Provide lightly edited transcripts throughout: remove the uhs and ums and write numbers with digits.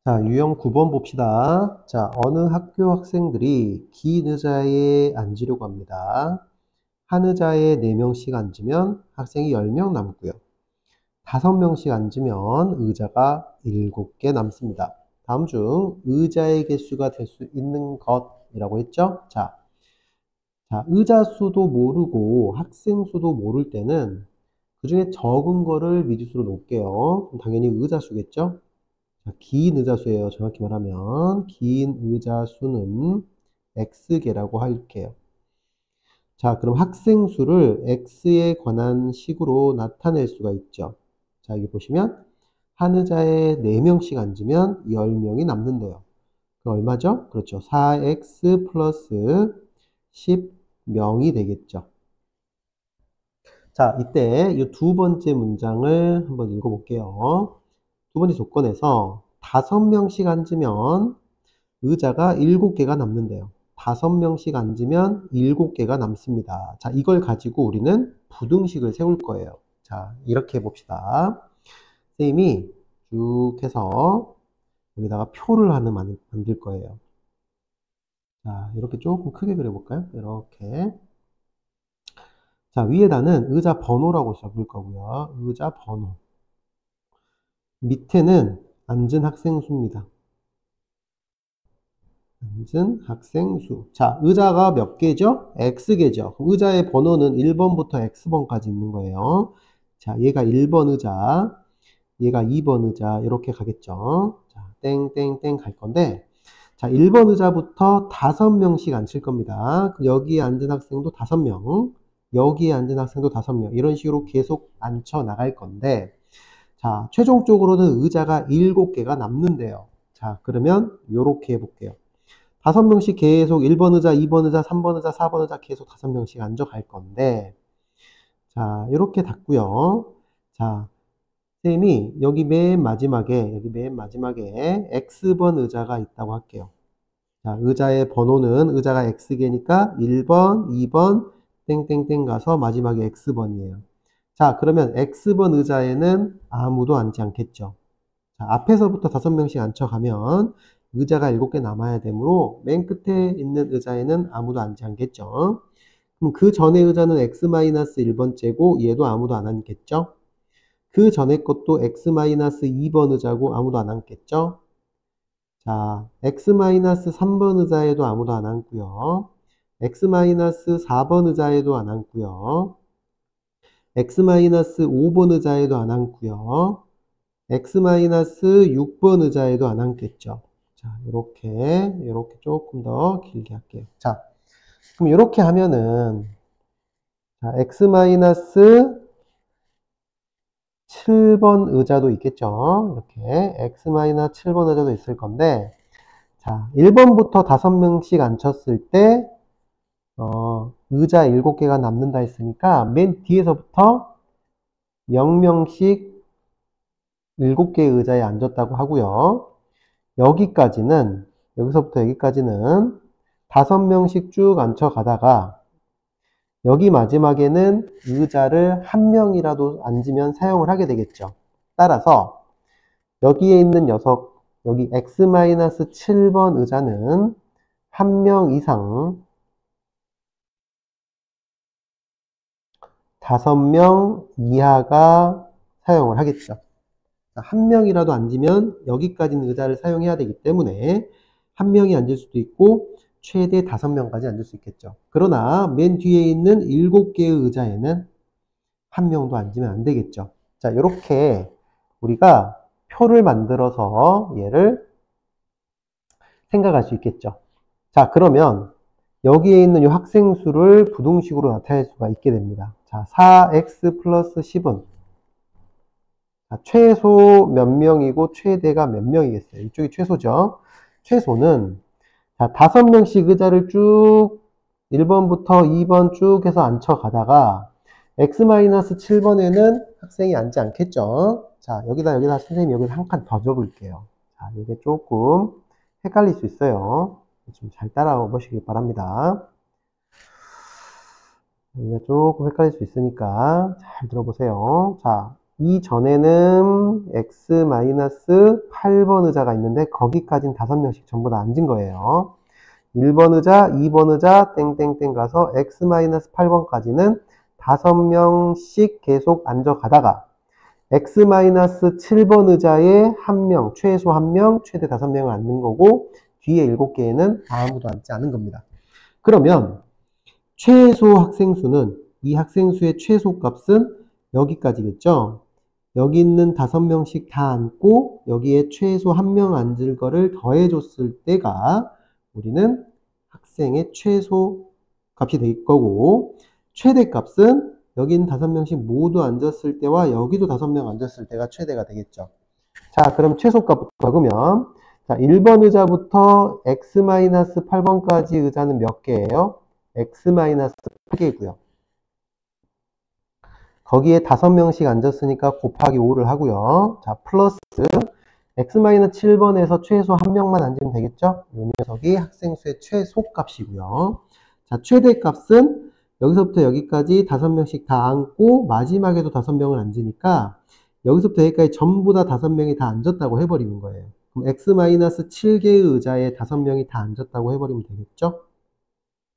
자, 유형 9번 봅시다. 자, 어느 학교 학생들이 긴 의자에 앉으려고 합니다. 한 의자에 4명씩 앉으면 학생이 10명 남고요. 5명씩 앉으면 의자가 7개 남습니다. 다음 중 의자의 개수가 될 수 있는 것이라고 했죠? 자, 의자 수도 모르고 학생 수도 모를 때는 그 중에 적은 거를 미지수로 놓을게요. 그럼 당연히 의자 수겠죠? 자, 긴 의자수예요. 정확히 말하면 긴 의자수는 x개라고 할게요. 자, 그럼 학생 수를 x에 관한 식으로 나타낼 수가 있죠. 자, 여기 보시면 한 의자에 4명씩 앉으면 10명이 남는데요. 그 얼마죠? 그렇죠. 4x 플러스 10명이 되겠죠. 자, 이때 이 두 번째 문장을 한번 읽어볼게요. 두 번째 조건에서 5명씩 앉으면 의자가 7개가 남는데요. 5명씩 앉으면 7개가 남습니다. 자, 이걸 가지고 우리는 부등식을 세울 거예요. 자, 이렇게 해봅시다. 선생님이 쭉 해서 여기다가 표를 하나 만들 거예요. 자, 이렇게 조금 크게 그려볼까요? 이렇게. 자, 위에다는 의자 번호라고 적을 거고요. 의자 번호. 밑에는 앉은 학생 수입니다. 앉은 학생 수. 자, 의자가 몇 개죠? X개죠. 의자의 번호는 1번부터 X번까지 있는 거예요. 자, 얘가 1번 의자, 얘가 2번 의자, 이렇게 가겠죠. 자, 땡땡땡 갈 건데, 자, 1번 의자부터 5명씩 앉힐 겁니다. 여기에 앉은 학생도 5명, 여기에 앉은 학생도 5명, 이런 식으로 계속 앉혀 나갈 건데, 자, 최종적으로는 의자가 7개가 남는데요. 자, 그러면 요렇게 해볼게요. 5명씩 계속 1번 의자, 2번 의자, 3번 의자, 4번 의자 계속 5명씩 앉아갈 건데, 자, 이렇게 닫고요. 자, 쌤이 여기 맨 마지막에 X번 의자가 있다고 할게요. 자, 의자의 번호는 의자가 X개니까 1번, 2번, 땡땡땡 가서 마지막에 X번이에요. 자, 그러면 X번 의자에는 아무도 앉지 않겠죠. 자, 앞에서부터 5명씩 앉혀가면 의자가 7개 남아야 되므로 맨 끝에 있는 의자에는 아무도 앉지 않겠죠. 그럼 그 전에 의자는 x-1번째고 얘도 아무도 안 앉겠죠. 그 전에 것도 x-2번 의자고 아무도 안 앉겠죠. 자, x-3번 의자에도 아무도 안 앉고요. x-4번 의자에도 안 앉고요. x-5번 의자에도 안 앉고요. x-6번 의자에도 안 앉겠죠. 자, 이렇게 조금 더 길게 할게요. 자, 그럼 이렇게 하면은, 자, x-7번 의자도 있겠죠. 이렇게, x-7번 의자도 있을 건데, 자, 1번부터 5명씩 앉혔을 때, 의자 7개가 남는다 했으니까, 맨 뒤에서부터 0명씩 7개의 의자에 앉았다고 하고요. 여기서부터 여기까지는 5명씩 쭉 앉혀가다가 여기 마지막에는 의자를 1명이라도 앉으면 사용을 하게 되겠죠. 따라서 여기에 있는 녀석, 여기 x-7번 의자는 1명 이상 5명 이하가 사용을 하겠죠. 1명이라도 앉으면 여기까지는 의자를 사용해야 되기 때문에 1명이 앉을 수도 있고 최대 5명까지 앉을 수 있겠죠. 그러나 맨 뒤에 있는 7개의 의자에는 1명도 앉으면 안 되겠죠. 자, 이렇게 우리가 표를 만들어서 얘를 생각할 수 있겠죠. 자, 그러면 여기에 있는 이 학생 수를 부등식으로 나타낼 수가 있게 됩니다. 자, 4x 플러스 10은 최소 몇 명이고 최대가 몇 명이겠어요? 이쪽이 최소죠. 최소는 자, 5명씩 의자를 쭉 1번부터 2번 쭉 해서 앉혀가다가 x-7번에는 학생이 앉지 않겠죠. 자, 여기다 선생님이 여기다 한 칸 더 적을게요. 자, 이게 조금 헷갈릴 수 있어요. 좀 잘 따라와 보시기 바랍니다. 여기가 조금 헷갈릴 수 있으니까 잘 들어보세요. 자, 이전에는 X-8번 의자가 있는데 거기까지는 5명씩 전부 다 앉은 거예요. 1번 의자, 2번 의자, 땡땡땡 가서 X-8번까지는 5명씩 계속 앉아가다가 X-7번 의자에 1명, 최소 1명, 최대 5명을 앉는 거고 뒤에 7개에는 아무도 앉지 않은 겁니다. 그러면 최소 학생 수는 이 학생 수의 최소 값은 여기까지겠죠. 여기 있는 5명씩 다 앉고 여기에 최소 1명 앉을 거를 더해줬을 때가 우리는 학생의 최소 값이 될 거고 최대 값은 여기 있는 5명씩 모두 앉았을 때와 여기도 5명 앉았을 때가 최대가 되겠죠. 자, 그럼 최소 값부터 적으면 자, 1번 의자부터 X-8번까지 의자는 몇 개예요? X-8개고요. 거기에 5명씩 앉았으니까 곱하기 5를 하고요. 자, 플러스 X-7번에서 최소 1명만 앉으면 되겠죠? 이 녀석이 학생 수의 최소 값이고요. 자, 최대 값은 여기서부터 여기까지 5명씩 다 앉고 마지막에도 5명을 앉으니까 여기서부터 여기까지 전부 다 5명이 다 앉았다고 해버리는 거예요. 그럼 X-7개의 의자에 5명이 다 앉았다고 해버리면 되겠죠?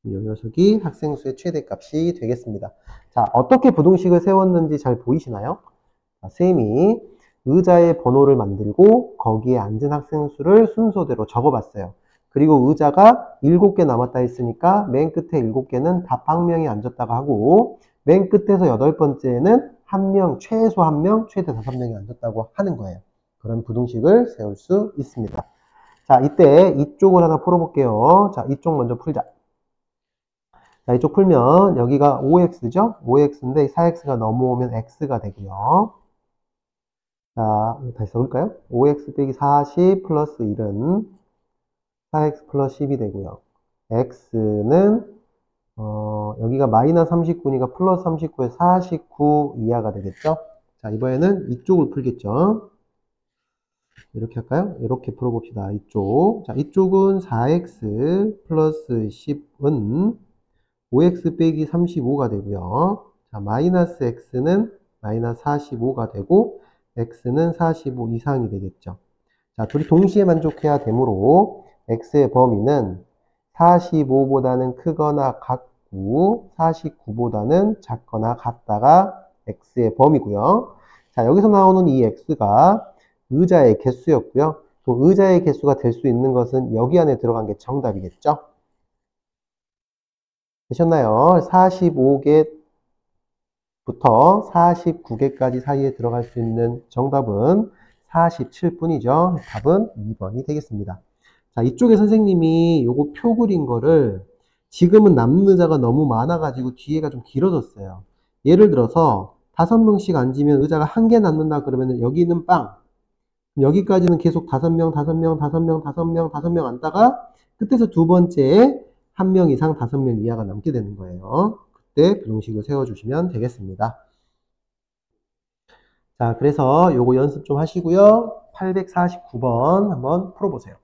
이 녀석이 학생 수의 최대 값이 되겠습니다. 자, 어떻게 부등식을 세웠는지 잘 보이시나요? 자, 쌤이 의자의 번호를 만들고 거기에 앉은 학생 수를 순서대로 적어봤어요. 그리고 의자가 7개 남았다 했으니까 맨 끝에 7개는 다 0명이 앉았다고 하고 맨 끝에서 8번째는 1명, 최소 1명, 최대 5명이 앉았다고 하는 거예요. 그런 부등식을 세울 수 있습니다. 자, 이때 이쪽을 하나 풀어볼게요. 자, 이쪽 먼저 풀자. 자, 이쪽 풀면 여기가 5x죠? 5x인데 4x가 넘어오면 x가 되고요. 자, 다시 써볼까요? 5x 빼기 40 플러스 1은 4x 플러스 10이 되고요. x는 여기가 마이너스 39니까 플러스 39에 49 이하가 되겠죠? 자, 이번에는 이쪽을 풀겠죠? 이렇게 할까요? 이렇게 풀어봅시다. 이쪽. 자, 이쪽은 4x 플러스 10은 5x 빼기 35가 되고요. 자, 마이너스 x는 마이너스 45가 되고 x는 45 이상이 되겠죠. 자, 둘이 동시에 만족해야 되므로 x의 범위는 45보다는 크거나 같고 49보다는 작거나 같다가 x의 범위고요. 자, 여기서 나오는 이 x가 의자의 개수였고요. 또 의자의 개수가 될 수 있는 것은 여기 안에 들어간 게 정답이겠죠. 되셨나요? 45개부터 49개까지 사이에 들어갈 수 있는 정답은 47뿐이죠. 답은 2번이 되겠습니다. 자, 이쪽에 선생님이 요거 표 그린 거를 지금은 남는 의자가 너무 많아가지고 뒤에가 좀 길어졌어요. 예를 들어서 5명씩 앉으면 의자가 1개 남는다 그러면 여기는 빵. 여기까지는 계속 5명, 5명, 5명, 5명, 5명 앉다가 끝에서 두 번째에 1명 이상 5명 이하가 남게 되는 거예요. 그때 부등식을 세워주시면 되겠습니다. 자, 그래서 요거 연습 좀 하시고요. 849번 한번 풀어보세요.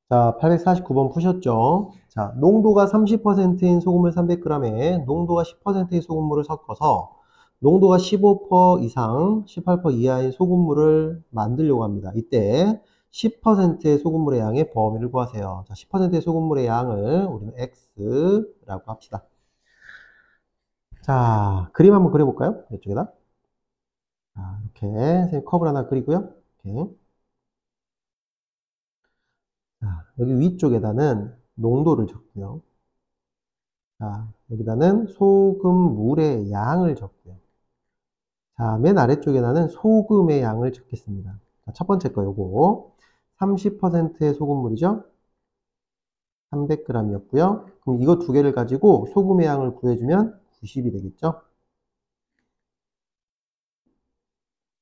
자, 849번 푸셨죠? 자, 농도가 30%인 소금을 300g에 농도가 10%의 소금물을 섞어서 농도가 15% 이상, 18% 이하의 소금물을 만들려고 합니다. 이때 10%의 소금물의 양의 범위를 구하세요. 자, 10%의 소금물의 양을 우리는 x라고 합시다. 자, 그림 한번 그려볼까요? 이쪽에다. 자, 이렇게 선생님 컵을 하나 그리고요. 이렇게. 자, 여기 위쪽에다는 농도를 적고요. 자, 여기다는 소금물의 양을 적고요. 자, 맨 아래쪽에다는 소금의 양을 적겠습니다. 자, 첫 번째 거 요거 30%의 소금물이죠. 300g이었고요. 그럼 이거 두 개를 가지고 소금의 양을 구해주면 90이 되겠죠.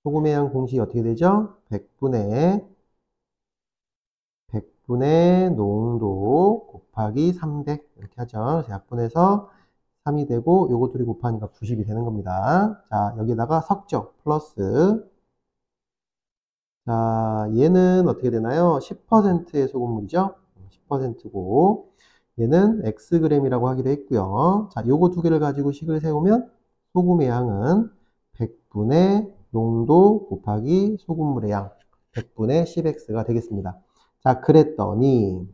소금의 양 공식이 어떻게 되죠? 100분의 농도 곱하기 300 이렇게 하죠. 그래서 약분해서 3이 되고 요거 둘이 곱하니까 90이 되는 겁니다. 자, 여기다가 섞죠. 플러스. 자, 얘는 어떻게 되나요? 10%의 소금물이죠. 10%고 얘는 xg이라고 하기로 했고요. 자, 요거 두 개를 가지고 식을 세우면 소금의 양은 100분의 농도 곱하기 소금물의 양 100분의 10x가 되겠습니다. 자, 그랬더니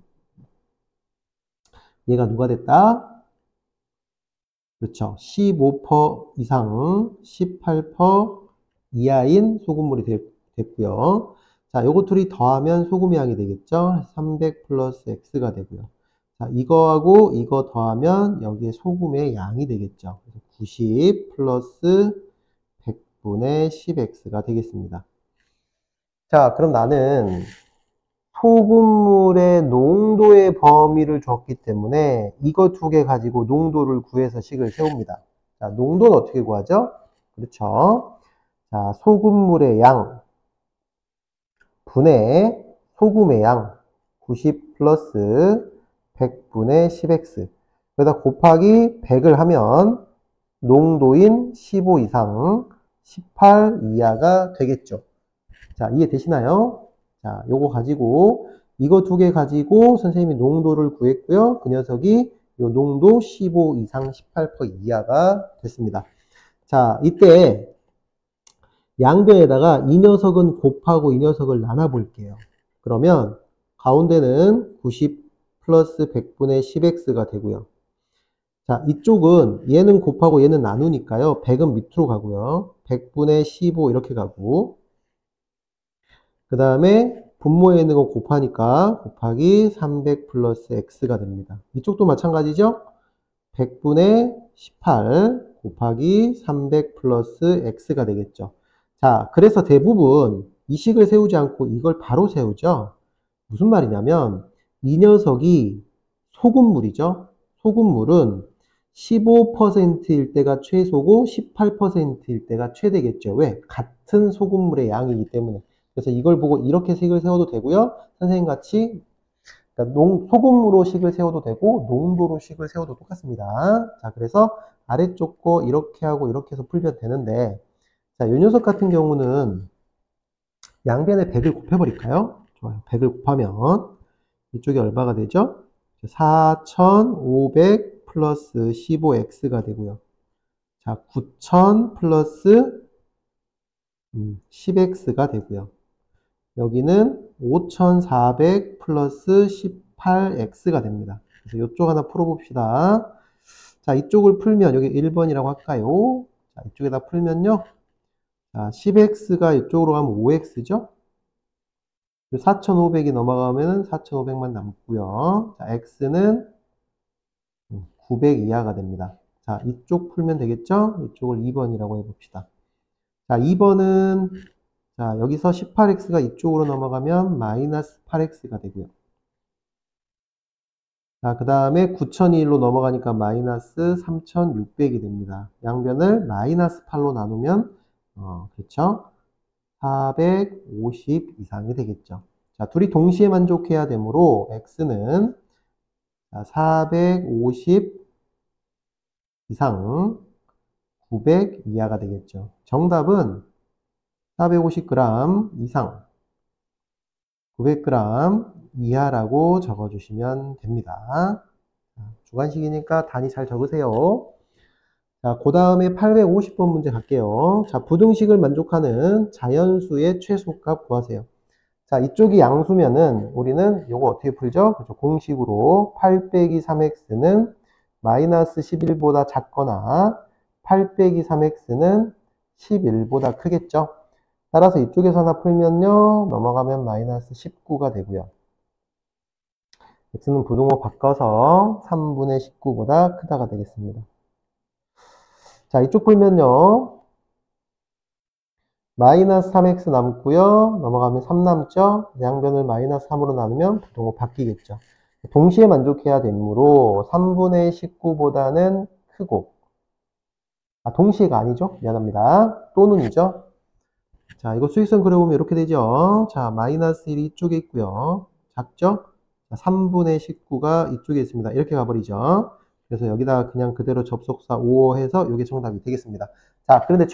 얘가 누가 됐다? 그렇죠. 15% 이상 18% 이하인 소금물이 됐고요. 자, 요거 둘이 더하면 소금의 양이 되겠죠. 300 플러스 x가 되고요. 자, 이거하고 이거 더하면 여기에 소금의 양이 되겠죠. 90 플러스 100분의 10x가 되겠습니다. 자, 그럼 나는 소금물의 농도의 범위를 줬기 때문에 이거 두 개 가지고 농도를 구해서 식을 세웁니다. 자, 농도는 어떻게 구하죠? 그렇죠. 자, 소금물의 양 분의 소금의 양 90 플러스 100분의 10x 여기다 곱하기 100을 하면 농도인 15 이상 18 이하가 되겠죠. 자, 이해되시나요? 자, 요거 가지고 이거 두 개 가지고 선생님이 농도를 구했고요. 그 녀석이 요 농도 15 이상 18% 이하가 됐습니다. 자, 이때 양변에다가 이 녀석은 곱하고 이 녀석을 나눠 볼게요. 그러면 가운데는 90 플러스 100분의 10x가 되고요. 자, 이쪽은 얘는 곱하고 얘는 나누니까요. 100은 밑으로 가고요. 100분의 15 이렇게 가고 그 다음에 분모에 있는 거 곱하니까 곱하기 300 플러스 x가 됩니다. 이쪽도 마찬가지죠? 100분의 18 곱하기 300 플러스 x가 되겠죠. 자, 그래서 대부분 이 식을 세우지 않고 이걸 바로 세우죠. 무슨 말이냐면 이 녀석이 소금물이죠. 소금물은 15%일 때가 최소고 18%일 때가 최대겠죠. 왜? 같은 소금물의 양이기 때문에. 그래서 이걸 보고 이렇게 식을 세워도 되고요. 선생님 같이 그러니까 소금으로 식을 세워도 되고 농도로 식을 세워도 똑같습니다. 자, 그래서 아래쪽 거 이렇게 하고 이렇게 해서 풀면 되는데 자, 이 녀석 같은 경우는 양변에 100을 곱해버릴까요? 좋아요. 100을 곱하면 이쪽이 얼마가 되죠? 4500 플러스 15x가 되고요. 자, 9000 플러스 10x가 되고요. 여기는 5400 플러스 18x가 됩니다. 그래서 이쪽 하나 풀어봅시다. 자, 이쪽을 풀면 여기 1번이라고 할까요? 자, 이쪽에다 풀면요. 자, 10x가 이쪽으로 가면 5x죠? 4500이 넘어가면 4500만 남고요. 자, x는 900 이하가 됩니다. 자, 이쪽 풀면 되겠죠? 이쪽을 2번이라고 해봅시다. 자, 2번은 자, 여기서 18x가 이쪽으로 넘어가면 마이너스 8x가 되고요. 자, 그 다음에 9001로 넘어가니까 마이너스 3600이 됩니다. 양변을 마이너스 8로 나누면 그렇죠? 450 이상이 되겠죠. 자, 둘이 동시에 만족해야 되므로 x는 450 이상 900 이하가 되겠죠. 정답은 450g 이상 900g 이하라고 적어주시면 됩니다. 주관식이니까 단위 잘 적으세요. 자, 그 다음에 850번 문제 갈게요. 자, 부등식을 만족하는 자연수의 최소값 구하세요. 자, 이쪽이 양수면은 우리는 요거 어떻게 풀죠? 그렇죠. 공식으로 8 빼기 3x는 마이너스 11보다 작거나 8 빼기 3x는 11보다 크겠죠? 따라서 이쪽에서 하나 풀면요. 넘어가면 마이너스 19가 되고요. x는 부등호 바꿔서 3분의 19보다 크다가 되겠습니다. 자, 이쪽 풀면요. 마이너스 3x 남고요. 넘어가면 3 남죠. 양변을 마이너스 3으로 나누면 부등호 바뀌겠죠. 동시에 만족해야 되므로 3분의 19보다는 크고 동시에가 아니죠. 미안합니다. 또는이죠. 자, 이거 수익선 그려보면 이렇게 되죠. 자, 마이너스 1이 이쪽에 있고요. 작죠? 자, 3분의 19가 이쪽에 있습니다. 이렇게 가버리죠. 그래서 여기다 그냥 그대로 접속사 5 해서 이게 정답이 되겠습니다. 자, 그런데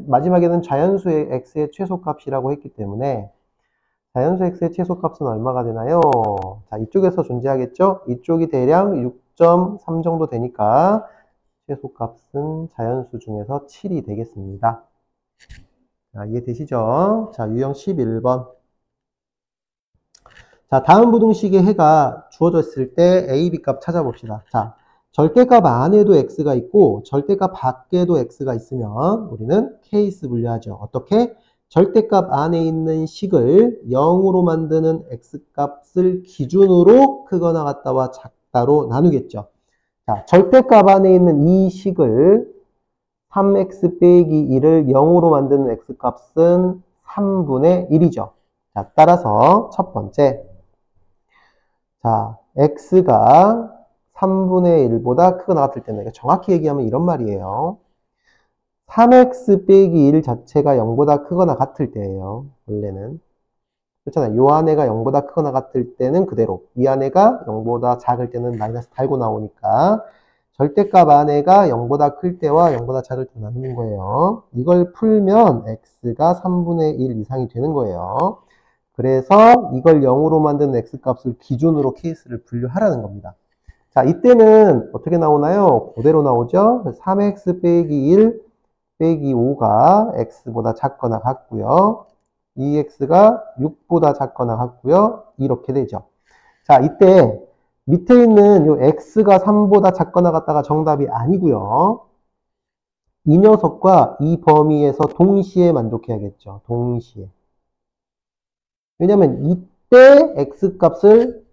마지막에는 자연수의 x의 최소값이라고 했기 때문에 자연수 x의 최소값은 얼마가 되나요? 자, 이쪽에서 존재하겠죠? 이쪽이 대략 6.3 정도 되니까 최소값은 자연수 중에서 7이 되겠습니다. 자, 이해되시죠? 자, 유형 11번. 자, 다음 부등식의 해가 주어졌을 때 a, b 값 찾아봅시다. 자, 절대값 안에도 x가 있고 절대값 밖에도 x가 있으면 우리는 케이스 분류하죠. 어떻게? 절대값 안에 있는 식을 0으로 만드는 x값을 기준으로 크거나 같다와 작다로 나누겠죠. 자, 절대값 안에 있는 이 식을 3x 빼기 1을 0으로 만드는 x값은 3분의 1이죠. 자, 따라서 첫 번째, 자, x가 3분의 1보다 크거나 같을 때는, 정확히 얘기하면 이런 말이에요. 3x 빼기 1 자체가 0보다 크거나 같을 때예요. 원래는. 그렇잖아요. 요 안에가 0보다 크거나 같을 때는 그대로, 이 안에가 0보다 작을 때는 마이너스 달고 나오니까 절대값 안에가 0보다 클 때와 0보다 작을 때 나누는 거예요. 이걸 풀면 x가 3분의 1 이상이 되는 거예요. 그래서 이걸 0으로 만드는 x값을 기준으로 케이스를 분류하라는 겁니다. 자, 이때는 어떻게 나오나요? 그대로 나오죠? 3x 빼기 1 빼기 5가 x보다 작거나 같고요. 2x가 6보다 작거나 같고요. 이렇게 되죠. 자, 이때 밑에 있는 요 x가 3보다 작거나 같다가 정답이 아니고요. 이 녀석과 이 범위에서 동시에 만족해야겠죠. 동시에. 왜냐면 이때 x값을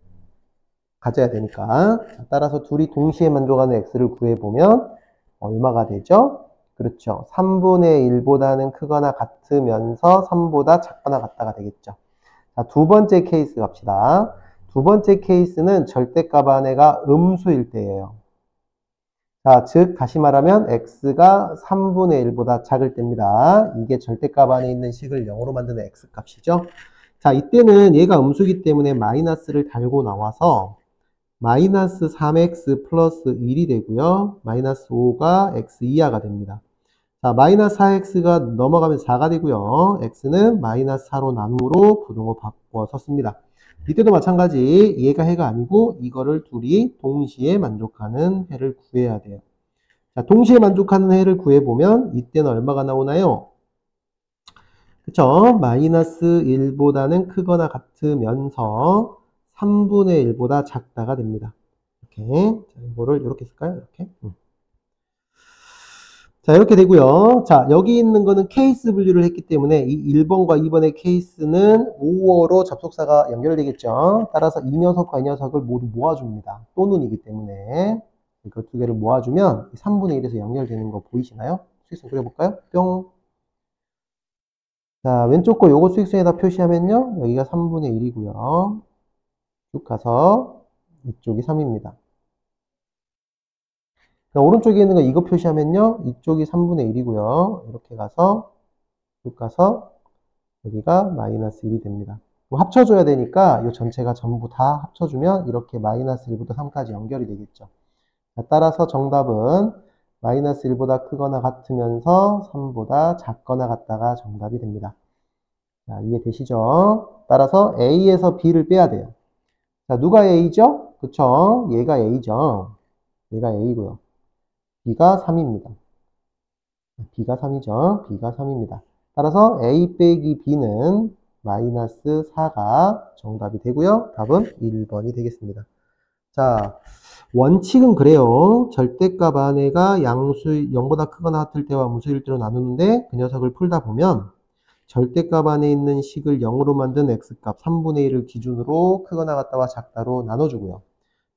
가져야 되니까. 따라서 둘이 동시에 만족하는 x를 구해보면 얼마가 되죠? 그렇죠. 3분의 1보다는 크거나 같으면서 3보다 작거나 같다가 되겠죠. 자, 두 번째 케이스 갑시다. 두 번째 케이스는 절대값 안에가 음수일 때예요. 자, 즉 다시 말하면 x가 3분의 1보다 작을 때입니다. 이게 절대값 안에 있는 식을 0으로 만드는 x값이죠. 자, 이때는 얘가 음수기 때문에 마이너스를 달고 나와서 마이너스 3x 플러스 1이 되고요. 마이너스 5가 x 이하가 됩니다. 자, 마이너스 4x가 넘어가면 4가 되고요. x는 마이너스 4로 나누므로 부등호 바꿔 썼습니다. 이때도 마찬가지 얘가 해가 아니고 이거를 둘이 동시에 만족하는 해를 구해야 돼요. 자, 동시에 만족하는 해를 구해보면 이때는 얼마가 나오나요? 그쵸? 마이너스 1보다는 크거나 같으면서 3분의 1보다 작다가 됩니다. 이렇게. 자, 이거를 이렇게 쓸까요? 이렇게. 자, 이렇게 되고요. 자, 여기 있는 거는 케이스 분류를 했기 때문에 이 1번과 2번의 케이스는 5어로 접속사가 연결되겠죠. 따라서 이 녀석과 이 녀석을 모두 모아줍니다. 또는이기 때문에 그 두 개를 모아주면 3분의 1에서 연결되는 거 보이시나요? 수익성 그려볼까요? 뿅. 자, 왼쪽 거 요거 수익성에다 표시하면요. 여기가 3분의 1이고요. 쭉 가서 이쪽이 3입니다. 오른쪽에 있는 거 이거 표시하면요. 이쪽이 3분의 1이고요. 이렇게 가서 쭉 가서 여기가 마이너스 1이 됩니다. 합쳐줘야 되니까 이 전체가 전부 다 합쳐주면 이렇게 마이너스 1부터 3까지 연결이 되겠죠. 따라서 정답은 마이너스 1보다 크거나 같으면서 3보다 작거나 같다가 정답이 됩니다. 자, 이해되시죠? 따라서 A에서 B를 빼야 돼요. 자, 누가 A죠? 그쵸? 얘가 A죠. 얘가 A고요. B가 3입니다. B가 3이죠. B가 3입니다. 따라서 A 빼기 B는 마이너스 4가 정답이 되고요. 답은 1번이 되겠습니다. 자, 원칙은 그래요. 절대값 안에가 양수 0보다 크거나 같을 때와 무수일 때로 나누는데 그 녀석을 풀다 보면 절대값 안에 있는 식을 0으로 만든 x값 3분의 1을 기준으로 크거나 같다와 작다로 나눠주고요.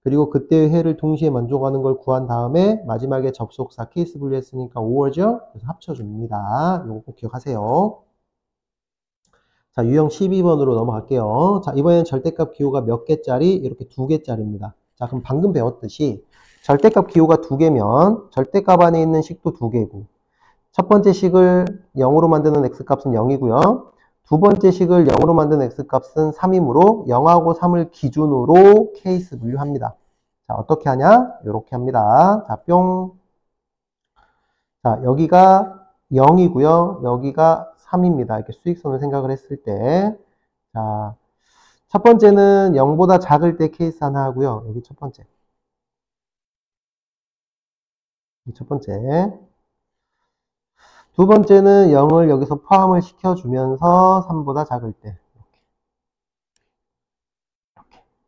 그리고 그때의 해를 동시에 만족하는 걸 구한 다음에 마지막에 접속사 케이스 분류했으니까 5월죠? 그래서 합쳐줍니다. 이거 꼭 기억하세요. 자, 유형 12번으로 넘어갈게요. 자, 이번에는 절대값 기호가 몇 개짜리? 이렇게 2개짜리입니다. 자, 그럼 방금 배웠듯이 절대값 기호가 2개면 절대값 안에 있는 식도 2개고 첫 번째 식을 0으로 만드는 x값은 0이고요. 두 번째 식을 0으로 만드는 x값은 3이므로 0하고 3을 기준으로 케이스 분류합니다. 자, 어떻게 하냐? 이렇게 합니다. 자, 뿅. 자, 여기가 0이고요. 여기가 3입니다. 이렇게 수익선을 생각을 했을 때. 자, 첫 번째는 0보다 작을 때 케이스 하나 하고요. 여기 첫 번째. 첫 번째. 두 번째는 0을 여기서 포함을 시켜주면서 3보다 작을 때.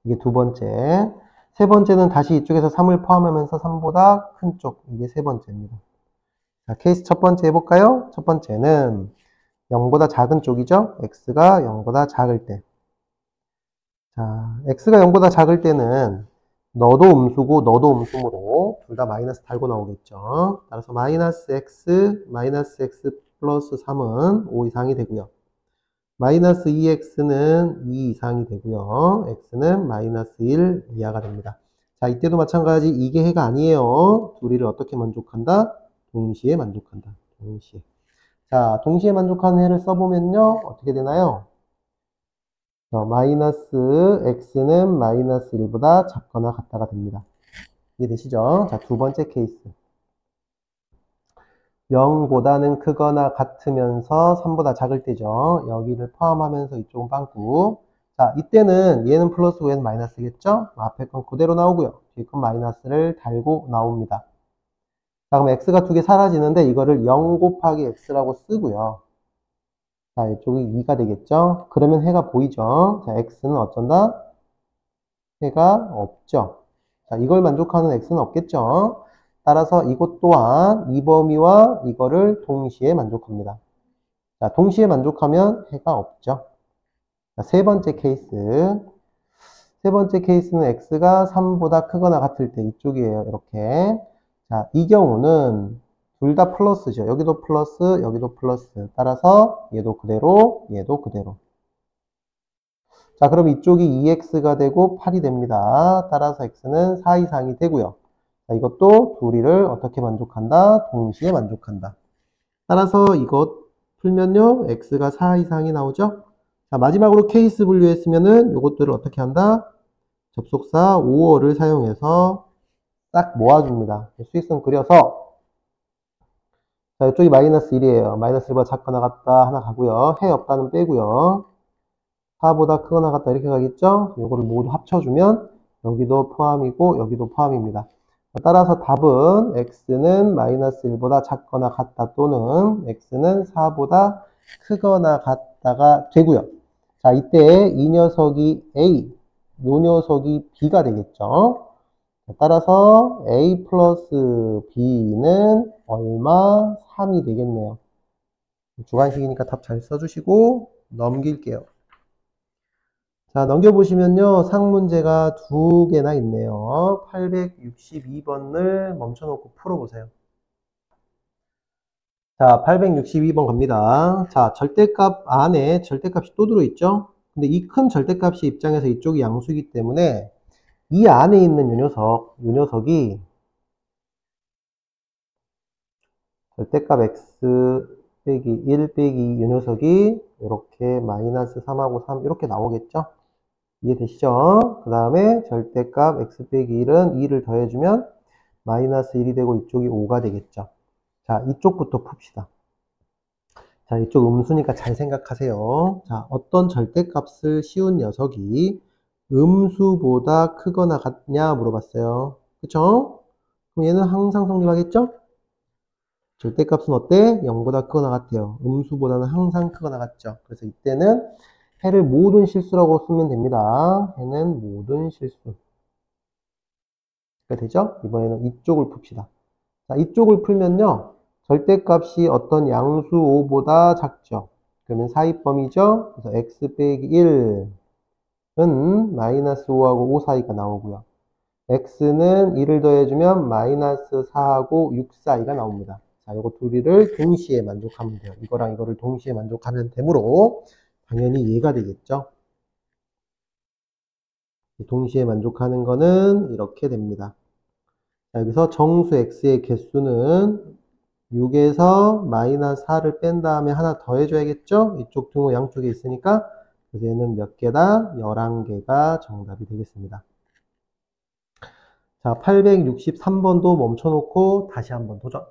이게 두 번째. 세 번째는 다시 이쪽에서 3을 포함하면서 3보다 큰 쪽. 이게 세 번째입니다. 자, 케이스 첫 번째 해볼까요? 첫 번째는 0보다 작은 쪽이죠? x가 0보다 작을 때. 자, x가 0보다 작을 때는 너도 음수고 너도 음수므로 둘 다 마이너스 달고 나오겠죠. 따라서 마이너스 x 플러스 3은 5 이상이 되고요. 마이너스 2x는 2 이상이 되고요. x는 마이너스 1 이하가 됩니다. 자, 이때도 마찬가지 이게 해가 아니에요. 둘이를 어떻게 만족한다? 동시에 만족한다. 동시에. 자, 동시에 만족하는 해를 써보면요. 어떻게 되나요? 마이너스 x는 마이너스 1보다 작거나 같다가 됩니다. 이해되시죠? 자, 두 번째 케이스. 0보다는 크거나 같으면서 3보다 작을 때죠. 여기를 포함하면서 이쪽은 빵꾸. 자, 이때는 얘는 플러스고 얘는 마이너스겠죠? 앞에 건 그대로 나오고요. 뒤에 건 마이너스를 달고 나옵니다. 자, 그럼 x가 두 개 사라지는데 이거를 0 곱하기 x라고 쓰고요. 자, 이쪽이 2가 되겠죠? 그러면 해가 보이죠? 자, x는 어쩐다? 해가 없죠. 자, 이걸 만족하는 x는 없겠죠? 따라서 이것 또한 이 범위와 이거를 동시에 만족합니다. 자, 동시에 만족하면 해가 없죠. 자, 세 번째 케이스. 세 번째 케이스는 x가 3보다 크거나 같을 때 이쪽이에요. 이렇게. 자, 이 경우는 둘 다 플러스죠. 여기도 플러스, 여기도 플러스. 따라서 얘도 그대로, 얘도 그대로. 자, 그럼 이쪽이 2x가 되고 8이 됩니다. 따라서 x는 4 이상이 되고요. 자, 이것도 둘이를 어떻게 만족한다? 동시에 만족한다. 따라서 이것 풀면요. x가 4 이상이 나오죠? 자, 마지막으로 케이스 분류했으면은 이것들을 어떻게 한다? 접속사 5어를 사용해서 딱 모아줍니다. 수익선 그려서 자, 이쪽이 마이너스 1이에요. 마이너스 1보다 작거나 같다 하나 가고요. 해 없다는 빼고요. 4보다 크거나 같다 이렇게 가겠죠? 이거를 모두 합쳐주면 여기도 포함이고 여기도 포함입니다. 따라서 답은 x는 마이너스 1보다 작거나 같다 또는 x는 4보다 크거나 같다가 되고요. 자, 이때 이 녀석이 a, 이 녀석이 b가 되겠죠? 따라서 a 플러스 b는 얼마? 3이 되겠네요. 주관식이니까 답 잘 써주시고 넘길게요. 자, 넘겨보시면요. 상문제가 두 개나 있네요. 862번을 멈춰놓고 풀어보세요. 자, 862번 갑니다. 자, 절대값 안에 절대값이 또 들어있죠? 근데 이 큰 절대값이 입장에서 이쪽이 양수이기 때문에 이 안에 있는 요 녀석이 절대값 x 빼기 1 빼기 이 녀석이 이렇게 마이너스 3하고 3 이렇게 나오겠죠? 이해되시죠? 그 다음에 절대값 x 빼기 1은 2를 더해주면 마이너스 1이 되고 이쪽이 5가 되겠죠. 자, 이쪽부터 풉시다. 자, 이쪽 음수니까 잘 생각하세요. 자, 어떤 절대값을 씌운 녀석이 음수보다 크거나 같냐 물어봤어요. 그쵸? 그럼 얘는 항상 성립하겠죠? 절대값은 어때? 0보다 크거나 같아요. 음수보다는 항상 크거나 같죠. 그래서 이때는 해를 모든 실수라고 쓰면 됩니다. 해는 모든 실수. 되죠? 이번에는 이쪽을 풉시다. 자, 이쪽을 풀면요. 절대값이 어떤 양수 5보다 작죠. 그러면 사이범위죠. 그래서 x 빼기 1은 마이너스 5하고 5 사이가 나오고요. x는 1을 더해주면 마이너스 4하고 6 사이가 나옵니다. 자, 요거 둘이를 동시에 만족하면 돼요. 이거랑 이거를 동시에 만족하면 되므로 당연히 얘가 되겠죠. 동시에 만족하는 거는 이렇게 됩니다. 자, 여기서 정수 x의 개수는 6에서 마이너스 4를 뺀 다음에 하나 더 해줘야겠죠? 이쪽 등호 양쪽에 있으니까. 그래서 얘는 몇 개다? 11개가 정답이 되겠습니다. 자, 863번도 멈춰놓고 다시 한번 도전.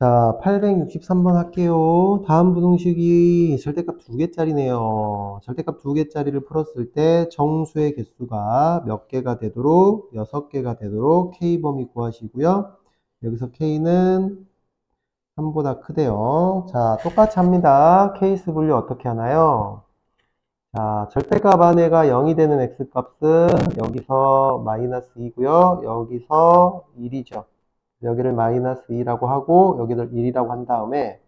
자, 863번 할게요. 다음 부등식이 절대값 2개짜리네요. 절대값 2개짜리를 풀었을 때 정수의 개수가 몇 개가 되도록 6개가 되도록 K범위 구하시고요. 여기서 K는 3보다 크대요. 자, 똑같이 합니다. 케이스 분류 어떻게 하나요? 자, 절대값 안에가 0이 되는 X값은 여기서 마이너스 2고요. 여기서 1이죠. 여기를 마이너스 2라고 하고 여기를 1이라고 한 다음에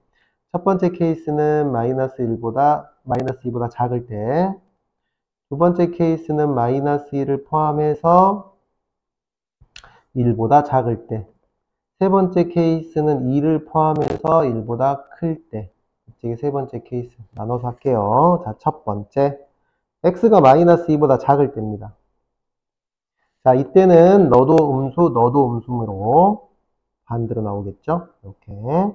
첫 번째 케이스는 마이너스 2보다 작을 때, 두 번째 케이스는 마이너스 2를 포함해서 1보다 작을 때, 세 번째 케이스는 2를 포함해서 1보다 클 때. 이게 세 번째 케이스 나눠서 할게요. 자, 첫 번째 x가 마이너스 2보다 작을 때입니다. 자, 이때는 너도 음수, 너도 음수므로 반대로 나오겠죠? 이렇게.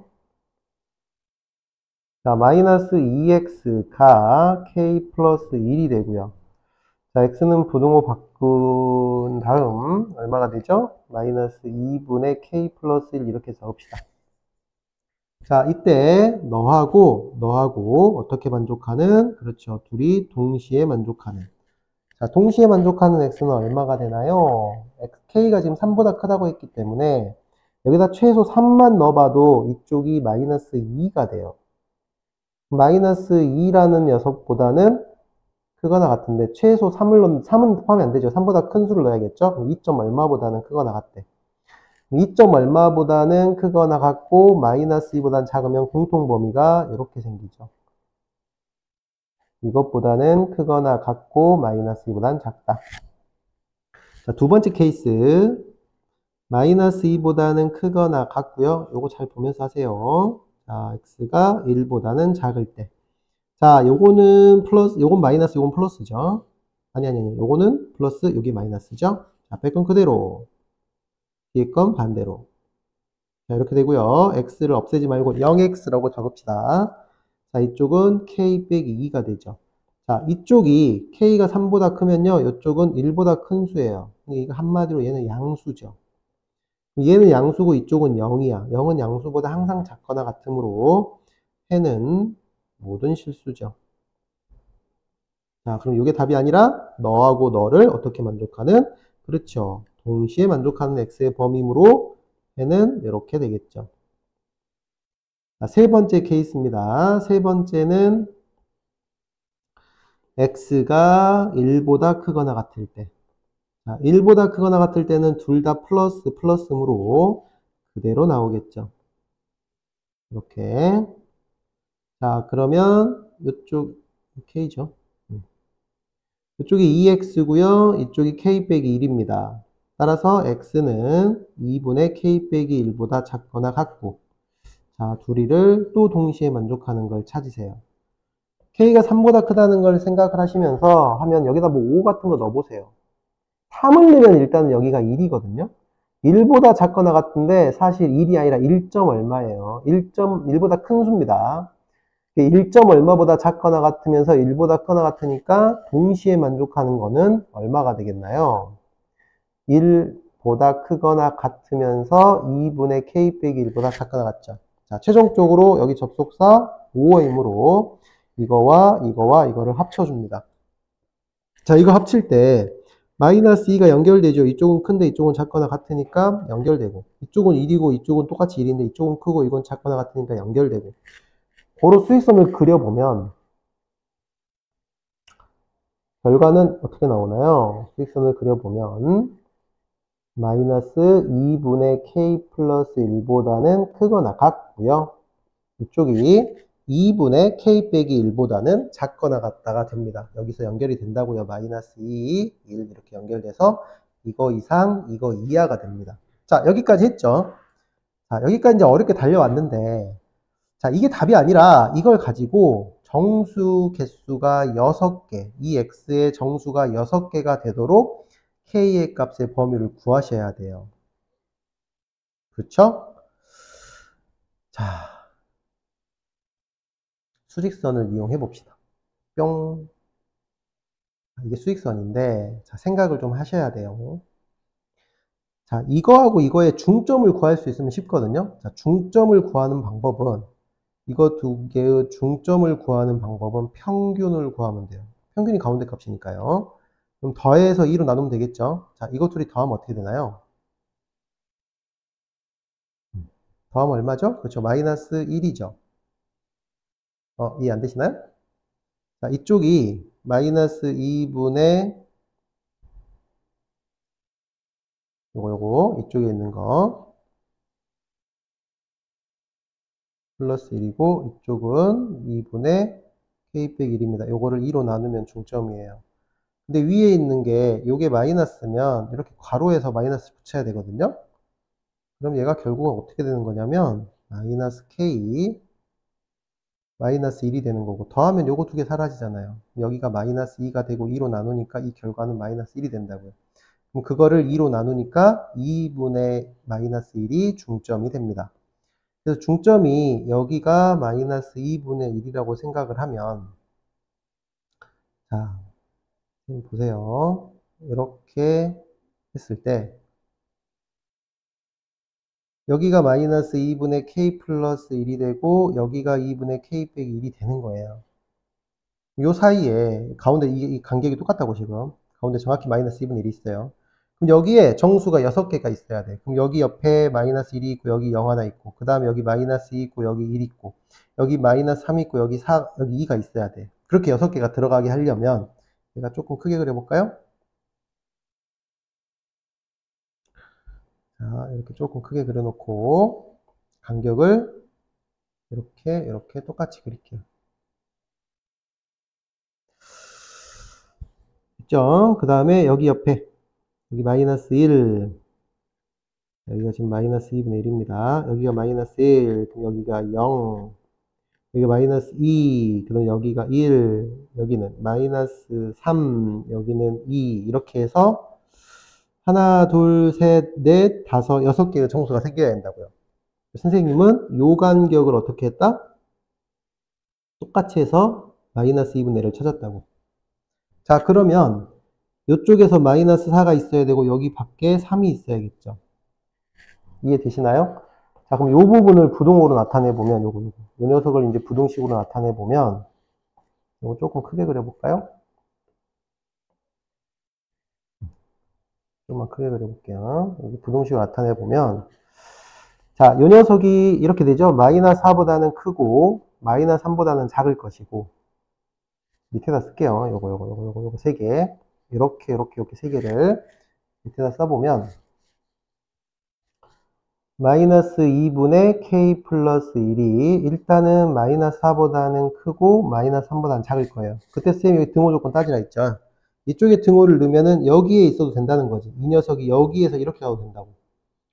자, 마이너스 2x가 k 플러스 1이 되고요. 자, x는 부등호 바꾼 다음 얼마가 되죠? 마이너스 2분의 k 플러스 1 이렇게 적읍시다. 자, 이때 너하고 어떻게 만족하는? 그렇죠. 둘이 동시에 만족하는. 자, 동시에 만족하는 x는 얼마가 되나요? k가 지금 3보다 크다고 했기 때문에 여기다 최소 3만 넣어봐도 이쪽이 마이너스 2가 돼요. 마이너스 2라는 녀석보다는 크거나 같은데 최소 3은 포함이 안 되죠. 3보다 큰 수를 넣어야겠죠? 2점 얼마보다는 크거나 같대. 2점 얼마보다는 크거나 같고 마이너스 2보다는 작으면 공통범위가 이렇게 생기죠. 이것보다는 크거나 같고 마이너스 2보다는 작다. 자, 두 번째 케이스 마이너스 2보다는 크거나 같고요. 요거 잘 보면서 하세요. 자, x가 1보다는 작을 때. 자, 요거는 플러스, 요건 마이너스, 요건 플러스죠. 아니. 요거는 플러스, 여기 마이너스죠. 자, 앞에 건 그대로. 뒤에 건 반대로. 자, 이렇게 되고요. x를 없애지 말고 0x라고 적읍시다. 자, 이쪽은 k 빼기 2가 되죠. 자, 이쪽이 k가 3보다 크면요. 이쪽은 1보다 큰 수예요. 이거 한마디로 얘는 양수죠. 얘는 양수고 이쪽은 0이야. 0은 양수보다 항상 작거나 같으므로 해는 모든 실수죠. 자, 그럼 이게 답이 아니라 너하고 너를 어떻게 만족하는? 그렇죠. 동시에 만족하는 x의 범위므로 해는 이렇게 되겠죠. 자, 세 번째 케이스입니다. 세 번째는 x가 1보다 크거나 같을 때. 자, 1보다 크거나 같을 때는 둘 다 플러스므로 그대로 나오겠죠. 이렇게. 자, 그러면 이쪽 k죠. 이쪽이 2x고요. 이쪽이 k 빼기 1입니다. 따라서 x는 2분의 k 빼기 1보다 작거나 같고, 자, 둘이를 또 동시에 만족하는 걸 찾으세요. k가 3보다 크다는 걸 생각을 하시면서 하면 여기다 뭐 5 같은 거 넣어보세요. 3을 넣으면 일단은 여기가 1이거든요. 1보다 작거나 같은데 사실 1이 아니라 1점 얼마예요. 1보다 큰 수입니다. 1점 얼마보다 작거나 같으면서 1보다 크거나 같으니까 동시에 만족하는 거는 얼마가 되겠나요? 1보다 크거나 같으면서 2분의 k 빼기 1보다 작거나 같죠. 자, 최종적으로 여기 접속사 5이므로 이거와 이거를 합쳐줍니다. 자, 이거 합칠 때 마이너스 2가 연결되죠. 이쪽은 큰데 이쪽은 작거나 같으니까 연결되고, 이쪽은 1이고 이쪽은 똑같이 1인데 이쪽은 크고 이건 작거나 같으니까 연결되고, 고로 수익선을 그려보면 결과는 어떻게 나오나요? 수익선을 그려보면 마이너스 2분의 k 플러스 1보다는 크거나 같고요. 이쪽이 2분의 k 빼기 1보다는 작거나 같다가 됩니다. 여기서 연결이 된다고요. 마이너스 2, 1 이렇게 연결돼서 이거 이상, 이거 이하가 됩니다. 자, 여기까지 했죠. 자, 여기까지 이제 어렵게 달려왔는데, 자, 이게 답이 아니라 이걸 가지고 정수 개수가 6개, 이 x의 정수가 6개가 되도록 k의 값의 범위를 구하셔야 돼요. 그렇죠? 자, 수직선을 이용해 봅시다. 뿅. 이게 수직선인데, 자, 생각을 좀 하셔야 돼요. 자, 이거하고 이거의 중점을 구할 수 있으면 쉽거든요. 자, 중점을 구하는 방법은 이거 두 개의 중점을 구하는 방법은 평균을 구하면 돼요. 평균이 가운데 값이니까요. 그럼 더해서 2로 나누면 되겠죠. 자, 이것 둘이 더하면 어떻게 되나요? 더하면 얼마죠? 그렇죠. 마이너스 1이죠. 이해 안 되시나요? 자, 이쪽이 마이너스 2분의 요거 이쪽에 있는 거 플러스 1이고 이쪽은 2분의 k 빼기 1입니다. 요거를 2로 나누면 중점이에요. 근데 위에 있는 게 요게 마이너스면 이렇게 괄호에서 마이너스 붙여야 되거든요. 그럼 얘가 결국은 어떻게 되는 거냐면 마이너스 k 마이너스 1이 되는 거고 더하면 요거 두 개 사라지잖아요. 여기가 마이너스 2가 되고 2로 나누니까 이 결과는 마이너스 1이 된다고요. 그럼 그거를 2로 나누니까 2분의 마이너스 1이 중점이 됩니다. 그래서 중점이 여기가 마이너스 2분의 1이라고 생각을 하면 자, 지금 보세요. 이렇게 했을 때 여기가 마이너스 2분의 k 플러스 1이 되고 여기가 2분의 k 빼기 1이 되는 거예요. 요 사이에 가운데 이 간격이 똑같다고 지금 가운데 정확히 마이너스 2분의 1이 있어요. 그럼 여기에 정수가 6개가 있어야 돼. 그럼 여기 옆에 마이너스 1이 있고 여기 0 하나 있고 그 다음에 여기 마이너스 2 있고 여기 1 있고 여기 마이너스 3 있고 여기 4 여기 2가 있어야 돼. 그렇게 6개가 들어가게 하려면 제가 조금 크게 그려볼까요? 자, 이렇게 조금 크게 그려놓고 간격을 이렇게 똑같이 그릴게요. 됐죠? 그 다음에 여기 옆에 여기 마이너스 1 여기가 지금 마이너스 2분의 1입니다. 여기가 마이너스 1 그럼 여기가 0 여기 마이너스 2 그럼 여기가 1 여기는 마이너스 3 여기는 2 이렇게 해서 하나 둘 셋 넷 다섯 6개의 정수가 생겨야 된다고요. 선생님은 요 간격을 어떻게 했다? 똑같이 해서 마이너스 2분의 1을 찾았다고. 자, 그러면 이쪽에서 마이너스 4가 있어야 되고 여기 밖에 3이 있어야겠죠. 이해되시나요? 자, 그럼 이 부분을 부동으로 나타내보면 요 녀석을 이제 부동식으로 나타내보면 이거 조금 크게 그려볼까요? 조금만 크게 그려볼게요. 여기 부동식으로 나타내보면 자, 요 녀석이 이렇게 되죠. 마이너스 4보다는 크고 마이너스 3보다는 작을 것이고 밑에다 쓸게요. 요거 3개 이렇게 3개를 밑에다 써보면 마이너스 2분의 k 플러스 1이 일단은 마이너스 4보다는 크고 마이너스 3보다는 작을 거예요. 그때 쌤이 여기 등호 조건 따지라 했죠. 이쪽에 등호를 넣으면은 여기에 있어도 된다는 거지. 이 녀석이 여기에서 이렇게 가도 된다고.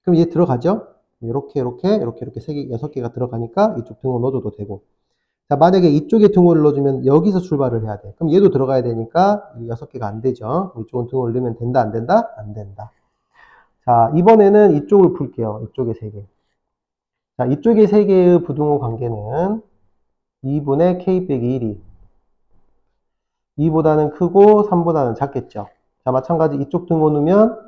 그럼 얘 들어가죠? 이렇게 3개, 6개가 들어가니까 이쪽 등호 넣어줘도 되고. 자, 만약에 이쪽에 등호를 넣어주면 여기서 출발을 해야 돼. 그럼 얘도 들어가야 되니까 6개가 안 되죠. 이쪽은 등호를 넣으면 된다, 안 된다? 안 된다. 자, 이번에는 이쪽을 풀게요. 이쪽에 3개. 자, 이쪽에 3개의 부등호 관계는 2분의 k 빼기 1이 2보다는 크고 3보다는 작겠죠. 자, 마찬가지 이쪽 등호 넣으면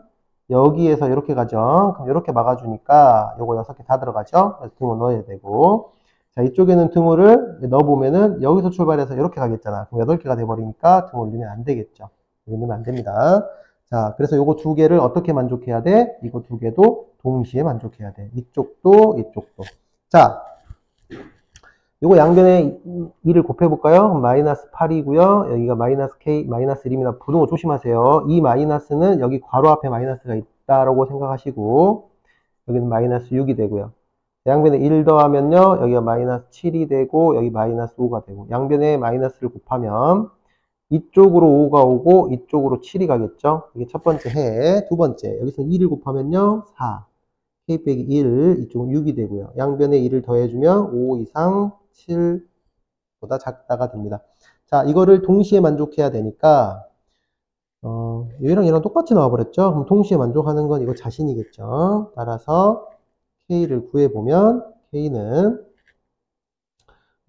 여기에서 이렇게 가죠. 그럼 이렇게 막아주니까 요거 6개 다 들어가죠. 그래서 등호 넣어야 되고. 자, 이쪽에는 등호를 넣어보면은 여기서 출발해서 이렇게 가겠잖아. 그럼 8개가 돼버리니까 등호를 넣으면 안 되겠죠. 여기 넣으면 안 됩니다. 자, 그래서 요거 2개를 어떻게 만족해야 돼? 이거 2개도 동시에 만족해야 돼. 이쪽도, 이쪽도. 자, 요거 양변에 2를 곱해볼까요? 마이너스 8이고요. 여기가 마이너스 k, 마이너스 1입니다. 부등호 조심하세요. 이 마이너스는 여기 괄호 앞에 마이너스가 있다라고 생각하시고 여기는 마이너스 6이 되고요. 양변에 1 더하면요. 여기가 마이너스 7이 되고 여기 마이너스 5가 되고 양변에 마이너스를 곱하면 이쪽으로 5가 오고 이쪽으로 7이 가겠죠. 이게 첫 번째 해. 두 번째 여기서 2를 곱하면요. 4 k 빼기 1 이쪽은 6이 되고요. 양변에 1을 더해주면 5 이상 7보다 작다가 됩니다. 자, 이거를 동시에 만족해야 되니까 얘랑 똑같이 나와버렸죠. 그럼 동시에 만족하는 건 이거 자신이겠죠. 따라서 K를 구해보면 K는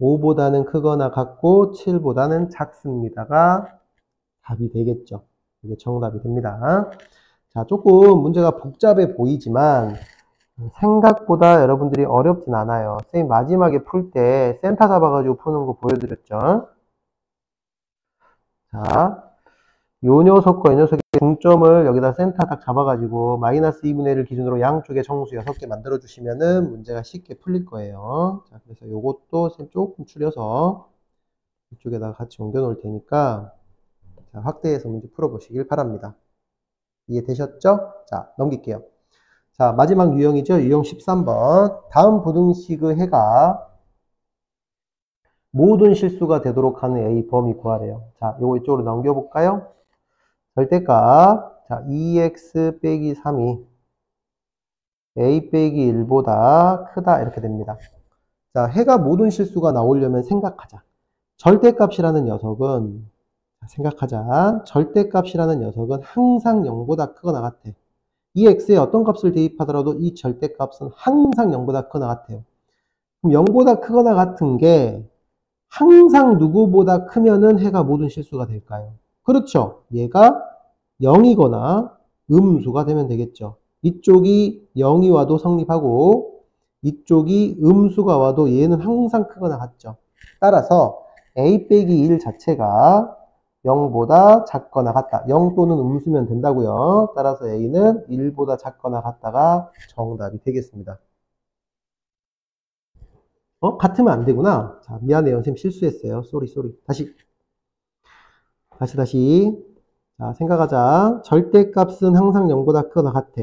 5보다는 크거나 같고 7보다는 작습니다가 답이 되겠죠. 이게 정답이 됩니다. 자, 조금 문제가 복잡해 보이지만 생각보다 여러분들이 어렵진 않아요. 선생님 마지막에 풀 때 센터 잡아가지고 푸는 거 보여드렸죠. 자, 요 녀석과 이 녀석의 중점을 여기다 센터 딱 잡아가지고 마이너스 2분의 1을 기준으로 양쪽에 정수 6개 만들어주시면은 문제가 쉽게 풀릴 거예요. 자, 그래서 요것도 선생님 조금 추려서 이쪽에다가 같이 옮겨 놓을 테니까 자, 확대해서 문제 풀어보시길 바랍니다. 이해되셨죠? 자, 넘길게요. 자, 마지막 유형이죠. 유형 13번. 다음 부등식의 해가 모든 실수가 되도록 하는 A 범위 구하래요. 자, 요거 이쪽으로 넘겨볼까요? 절대값. 자, 2x 빼기 3이 A 빼기 1보다 크다. 이렇게 됩니다. 자, 해가 모든 실수가 나오려면 생각하자. 절대값이라는 녀석은, 절대값이라는 녀석은 항상 0보다 크거나 같아. 이 x에 어떤 값을 대입하더라도 이 절대값은 항상 0보다 크거나 같아요. 그럼 0보다 크거나 같은 게 항상 누구보다 크면은 해가 모든 실수가 될까요? 그렇죠. 얘가 0이거나 음수가 되면 되겠죠. 이쪽이 0이 와도 성립하고 이쪽이 음수가 와도 얘는 항상 크거나 같죠. 따라서 a 빼기 1 자체가 0보다 작거나 같다. 0 또는 음수면 된다고요. 따라서 a는 1보다 작거나 같다가 정답이 되겠습니다. 같으면 안 되구나. 자, 미안해요. 선생님 실수했어요. 쏘리. 다시. 자, 생각하자. 절대값은 항상 0보다 크거나 같아.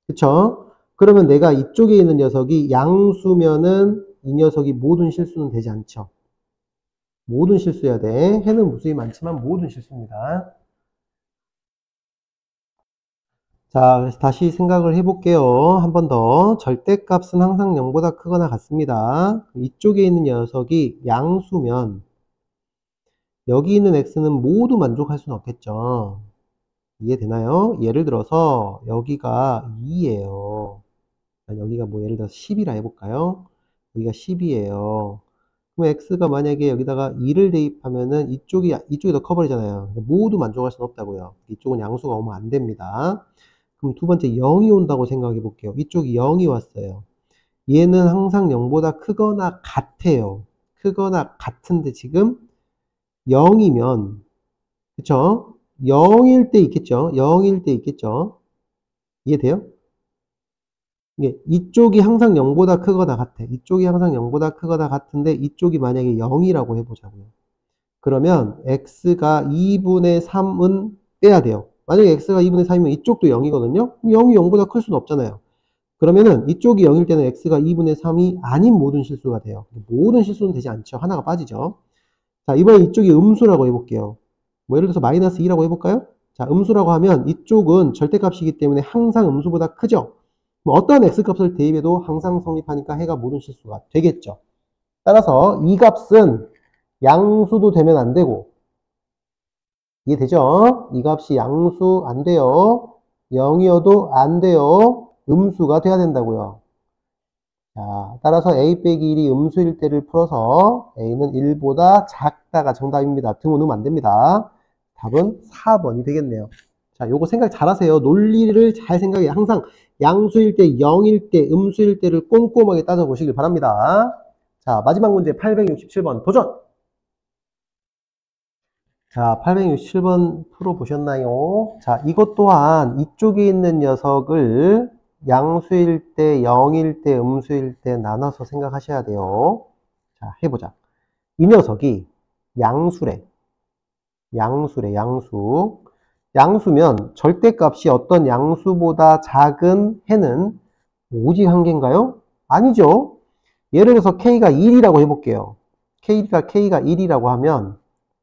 그쵸? 그러면 내가 이쪽에 있는 녀석이 양수면은 이 녀석이 모든 실수는 되지 않죠. 모든 실수해야 돼. 해는 무수히 많지만 모든 실수입니다. 자, 그래서 다시 생각을 해볼게요. 한 번 더. 절대값은 항상 0보다 크거나 같습니다. 이쪽에 있는 녀석이 양수면 여기 있는 x는 모두 만족할 수는 없겠죠. 이해되나요? 예를 들어서 여기가 2예요. 여기가 뭐 예를 들어서 10이라 해볼까요? 여기가 10이에요. 그럼 x가 만약에 여기다가 2를 대입하면은 이쪽이 더 커버리잖아요. 모두 만족할 수는 없다고요. 이쪽은 양수가 오면 안 됩니다. 그럼 두 번째 0이 온다고 생각해 볼게요. 이쪽이 0이 왔어요. 얘는 항상 0보다 크거나 같아요. 크거나 같은데 지금 0이면 그쵸? 0일 때 있겠죠? 0일 때 있겠죠? 이해돼요? 이쪽이 항상 0보다 크거나 같아. 이쪽이 항상 0보다 크거나 같은데 이쪽이 만약에 0이라고 해보자고요. 그러면 x가 2분의 3은 빼야 돼요. 만약에 x가 2분의 3이면 이쪽도 0이거든요. 0이 0보다 클 수는 없잖아요. 그러면은 이쪽이 0일 때는 x가 2분의 3이 아닌 모든 실수가 돼요. 모든 실수는 되지 않죠. 하나가 빠지죠. 자, 이번에 이쪽이 음수라고 해볼게요. 뭐 예를 들어서 마이너스 2라고 해볼까요? 자, 음수라고 하면 이쪽은 절대값이기 때문에 항상 음수보다 크죠. 어떤 x값을 대입해도 항상 성립하니까 해가 모든 실수가 되겠죠. 따라서 이 값은 양수도 되면 안 되고, 이해되죠? 이 값이 양수 안 돼요. 0이어도 안 돼요. 음수가 돼야 된다고요. 자, 따라서 a 빼기 1이 음수일 때를 풀어서 a는 1보다 작다가 정답입니다. 등호 넣으면 안 됩니다. 답은 4번이 되겠네요. 자, 요거 생각 잘 하세요. 논리를 잘 생각해요. 항상 양수일 때, 0일 때, 음수일 때를 꼼꼼하게 따져보시길 바랍니다. 자, 마지막 문제 867번 도전! 자, 867번 풀어보셨나요? 자, 이것 또한 이쪽에 있는 녀석을 양수일 때, 0일 때, 음수일 때 나눠서 생각하셔야 돼요. 자, 해보자. 이 녀석이 양수래. 양수. 양수면 절대값이 어떤 양수보다 작은 해는 오직 한 개인가요? 아니죠. 예를 들어서 k가 1이라고 해볼게요. k가 1이라고 하면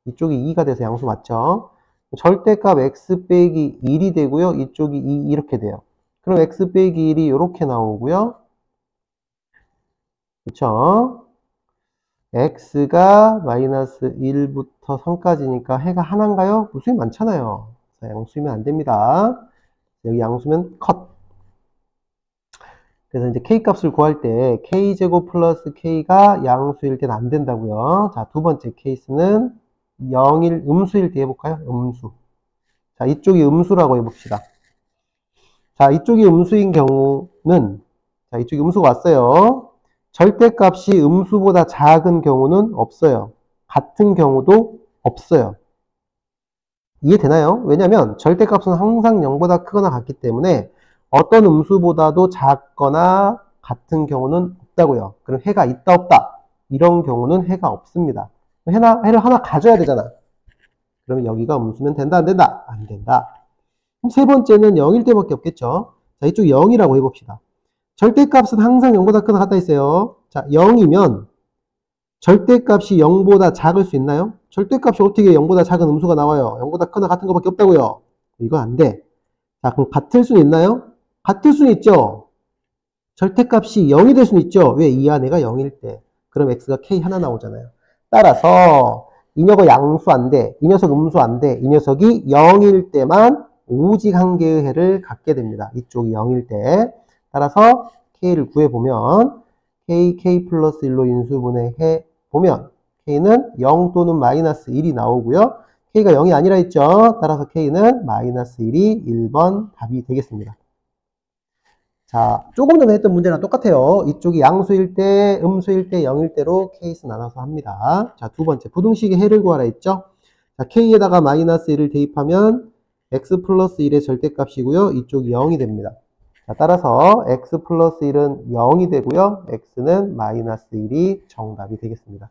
이쪽이 2가 돼서 양수 맞죠? 절대값 x 빼기 1이 되고요. 이쪽이 2 이렇게 돼요. 그럼 x 빼기 1이 이렇게 나오고요. 그쵸? x가 마이너스 1부터 3까지니까 해가 하나인가요? 무수히 많잖아요. 양수이면 안 됩니다. 여기 양수면 컷. 그래서 이제 k 값을 구할 때 k제곱 플러스 k가 양수일 때는 안 된다고요. 자, 두 번째 케이스는 0일 음수일 때 해볼까요? 음수. 자, 이쪽이 음수라고 해봅시다. 자, 이쪽이 음수인 경우는, 자, 이쪽이 음수가 왔어요. 절대값이 음수보다 작은 경우는 없어요. 같은 경우도 없어요. 이해되나요? 왜냐면 절대값은 항상 0보다 크거나 같기 때문에 어떤 음수보다도 작거나 같은 경우는 없다고요. 그럼 해가 있다 없다 이런 경우는 해가 없습니다. 해를 하나 가져야 되잖아. 그러면 여기가 음수면 된다 안 된다? 안 된다. 그럼 세 번째는 0일 때밖에 없겠죠. 자, 이쪽 0이라고 해봅시다. 절대값은 항상 0보다 크거나 같다 했어요. 자, 0이면 절대값이 0보다 작을 수 있나요? 절대값이 어떻게 0보다 작은 음수가 나와요? 0보다 크거나 같은 것밖에 없다고요. 이거 안 돼. 자, 그럼 같을 수는 있나요? 같을 수는 있죠. 절대값이 0이 될 수는 있죠. 왜? 이 안에가 0일 때. 그럼 x가 k 하나 나오잖아요. 따라서 이 녀석 양수 안 돼. 이 녀석 음수 안 돼. 이 녀석이 0일 때만 오직 한 개의 해를 갖게 됩니다. 이쪽이 0일 때. 따라서 k를 구해보면 k 플러스 1로 인수분해 해보면 k는 0 또는 마이너스 1이 나오고요. k가 0이 아니라 했죠. 따라서 k는 마이너스 1이 1번 답이 되겠습니다. 자, 조금 전에 했던 문제랑 똑같아요. 이쪽이 양수일 때, 음수일 때, 0일 때로 케이스 나눠서 합니다. 자, 두 번째, 부등식의 해를 구하라 했죠. 자, k에다가 마이너스 1을 대입하면 x 플러스 1의 절대값이고요. 이쪽이 0이 됩니다. 자, 따라서 x 플러스 1은 0이 되고요. x는 마이너스 1이 정답이 되겠습니다.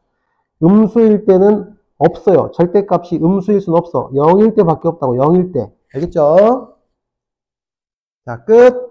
음수일 때는 없어요. 절대값이 음수일 수는 없어. 0일 때밖에 없다고. 0일 때. 알겠죠? 자, 끝.